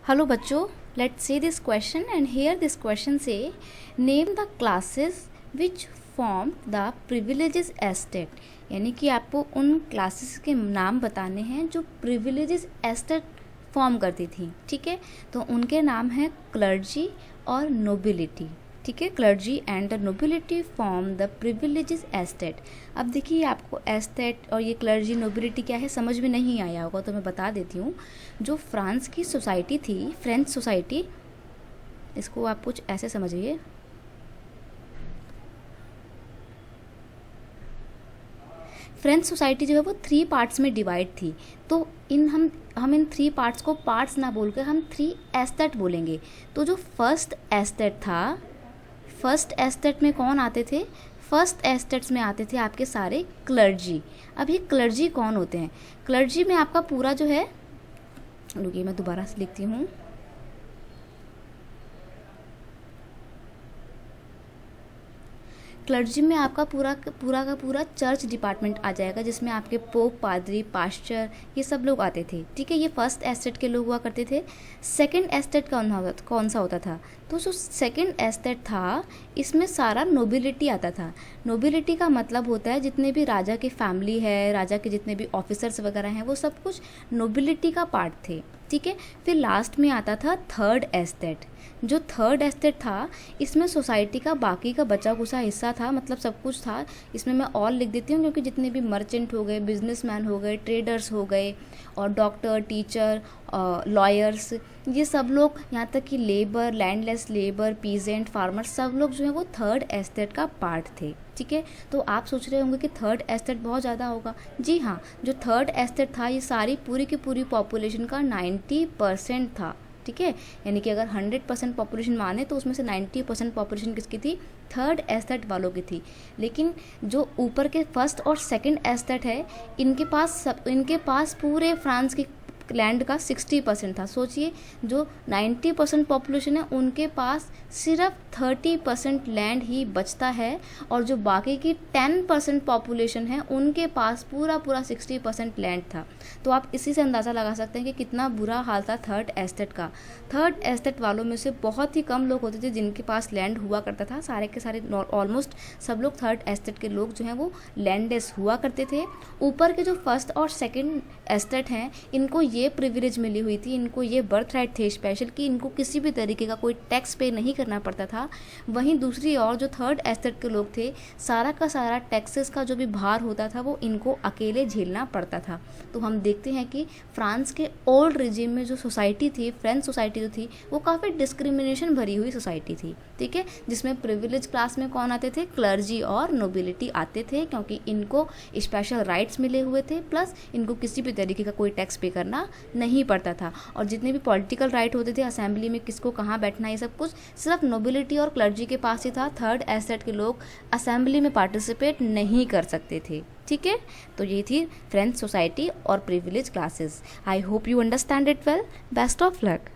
Hello बच्चों, let's see this question and here this question says name the classes which form the privileges estate. यानी कि आपको उन classes के नाम बताने हैं जो प्रिविलेजेस एस्टेट फॉर्म करती थी। ठीक है, तो उनके नाम हैं क्लर्जी और नोबिलिटी। ठीक है, clergy and the nobility form the privileges estate. अब देखिए, आपको एस्टेट और ये क्लर्जी नोबिलिटी क्या है समझ में नहीं आया होगा, तो मैं बता देती हूँ। जो फ्रांस की सोसाइटी थी, फ्रेंच सोसाइटी, इसको आप कुछ ऐसे समझिए। फ्रेंच सोसाइटी जो है वो 3 पार्ट्स में डिवाइड थी। तो हम इन 3 पार्ट्स को पार्ट्स ना बोलकर हम 3 एस्टेट बोलेंगे। तो जो फर्स्ट एस्टेट था, फर्स्ट एस्टेट में कौन आते थे? फर्स्ट एस्टेट्स में आते थे आपके सारे क्लर्जी। अब ये क्लर्जी कौन होते हैं? क्लर्जी में आपका पूरा जो है, रुकिए मैं दोबारा से लिखती हूँ। क्लर्जी में आपका पूरा का पूरा चर्च डिपार्टमेंट आ जाएगा, जिसमें आपके पोप, पादरी, पास्टर, ये सब लोग आते थे। ठीक है, ये फर्स्ट एस्टेट के लोग हुआ करते थे। सेकंड एस्टेट कौन सा होता था? तो जो सेकंड एस्टेट था, इसमें सारा नोबिलिटी आता था। नोबिलिटी का मतलब होता है जितने भी राजा की फैमिली है, राजा के जितने भी ऑफिसर्स वगैरह हैं, वो सब कुछ नोबिलिटी का पार्ट थे। ठीक है, फिर लास्ट में आता था थर्ड एस्टेट। जो थर्ड एस्टेट था, इसमें सोसाइटी का बाकी का बचा कुचा हिस्सा था, मतलब सब कुछ था। इसमें मैं ऑल लिख देती हूँ क्योंकि जितने भी मर्चेंट हो गए, बिजनेसमैन हो गए, ट्रेडर्स हो गए, और डॉक्टर, टीचर, लॉयर्स, ये सब लोग, यहाँ तक कि labour, landless labour, peasant, farmer, सब लोग जो है वो थर्ड एस्टेट का पार्ट थे। ठीक है, तो आप सोच रहे होंगे कि थर्ड एस्टेट बहुत ज़्यादा होगा। जी हाँ, जो थर्ड एस्टेट था, ये सारी पूरी की पूरी पॉपुलेशन का 90% था। ठीक है, यानी कि अगर 100% पॉपुलेशन माने तो उसमें से 90% पॉपुलेशन किसकी थी? थर्ड एस्टेट वालों की थी। लेकिन जो ऊपर के फर्स्ट और सेकंड एस्टेट है, इनके पास पूरे फ्रांस की लैंड का 60% था। सोचिए, जो 90% पॉपुलेशन है उनके पास सिर्फ 30% लैंड ही बचता है, और जो बाकी की 10% पॉपुलेशन है उनके पास पूरा 60% लैंड था। तो आप इसी से अंदाज़ा लगा सकते हैं कि कितना बुरा हाल था थर्ड एस्टेट का। थर्ड एस्टेट वालों में से बहुत ही कम लोग होते थे जिनके पास लैंड हुआ करता था। सारे के सारे ऑलमोस्ट सब लोग थर्ड एस्टेट के लोग जो हैं वो लैंडलेस हुआ करते थे। ऊपर के जो फर्स्ट और सेकेंड एस्टेट हैं, इनको ये प्रिविलेज मिली हुई थी, इनको ये बर्थ राइट थे स्पेशल, कि इनको किसी भी तरीके का कोई टैक्स पे नहीं करना पड़ता था। वहीं दूसरी ओर जो थर्ड एस्टेट के लोग थे, सारा का सारा टैक्सेस का जो भी भार होता था वो इनको अकेले झेलना पड़ता था। तो हम देखते हैं कि फ्रांस के ओल्ड रिजीम में जो सोसाइटी थी, फ्रेंच सोसाइटी जो थी, वो काफ़ी डिस्क्रिमिनेशन भरी हुई सोसाइटी थी। ठीक है, जिसमें प्रिविलेज क्लास में कौन आते थे? क्लर्जी और नोबिलिटी आते थे, क्योंकि इनको स्पेशल राइट्स मिले हुए थे, प्लस इनको किसी भी तरीके का कोई टैक्स पे करना नहीं पड़ता था। और जितने भी पॉलिटिकल राइट होते थे, असेंबली में किसको कहाँ बैठना, ये सब कुछ सिर्फ नोबिलिटी और क्लर्जी के पास ही था। थर्ड एस्टेट के लोग असेंबली में पार्टिसिपेट नहीं कर सकते थे। ठीक है, तो ये थी फ्रेंच सोसाइटी और privilege classes. I hope you understand it well. Best of luck.